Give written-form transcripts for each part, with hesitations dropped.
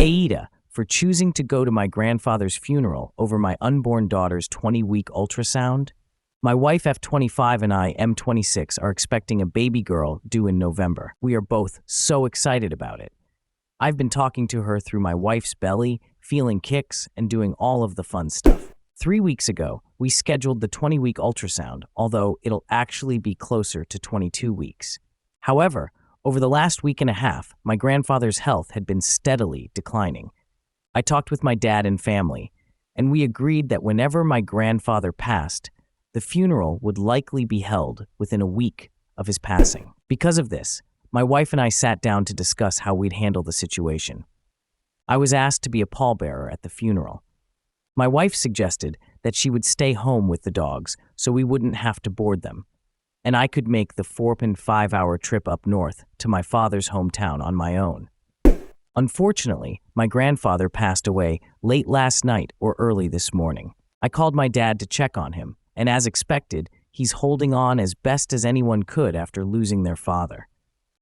AITA for choosing to go to my grandfather's funeral over my unborn daughter's 20-week ultrasound. My wife F25 and I, M26, are expecting a baby girl due in November. We are both so excited about it. I've been talking to her through my wife's belly, feeling kicks, and doing all of the fun stuff. 3 weeks ago, we scheduled the 20-week ultrasound, although it'll actually be closer to 22 weeks. However, over the last week and a half, my grandfather's health had been steadily declining. I talked with my dad and family, and we agreed that whenever my grandfather passed, the funeral would likely be held within a week of his passing. Because of this, my wife and I sat down to discuss how we'd handle the situation. I was asked to be a pallbearer at the funeral. My wife suggested that she would stay home with the dogs so we wouldn't have to board them, and I could make the 4-5-hour trip up north to my father's hometown on my own. Unfortunately, my grandfather passed away late last night or early this morning. I called my dad to check on him, and as expected, he's holding on as best as anyone could after losing their father.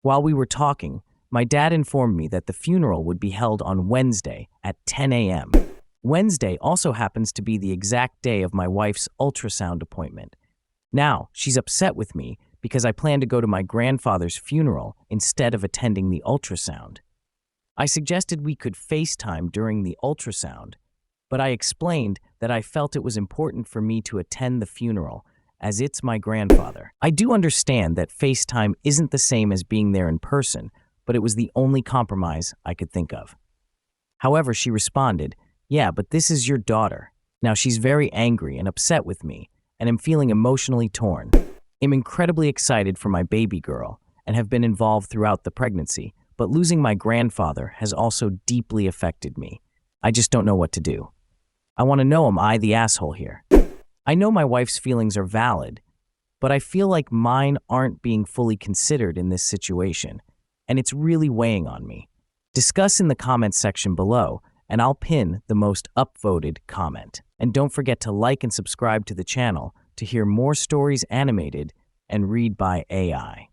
While we were talking, my dad informed me that the funeral would be held on Wednesday at 10 a.m. Wednesday also happens to be the exact day of my wife's ultrasound appointment. Now, she's upset with me because I plan to go to my grandfather's funeral instead of attending the ultrasound. I suggested we could FaceTime during the ultrasound, but I explained that I felt it was important for me to attend the funeral as it's my grandfather. I do understand that FaceTime isn't the same as being there in person, but it was the only compromise I could think of. However, she responded, "Yeah, but this is your daughter." Now she's very angry and upset with me, and I'm feeling emotionally torn. I'm incredibly excited for my baby girl and have been involved throughout the pregnancy, but losing my grandfather has also deeply affected me. I just don't know what to do. I want to know, am I the asshole here? I know my wife's feelings are valid, but I feel like mine aren't being fully considered in this situation, and it's really weighing on me. Discuss in the comments section below, and I'll pin the most upvoted comment. And don't forget to like and subscribe to the channel to hear more stories animated and read by AI.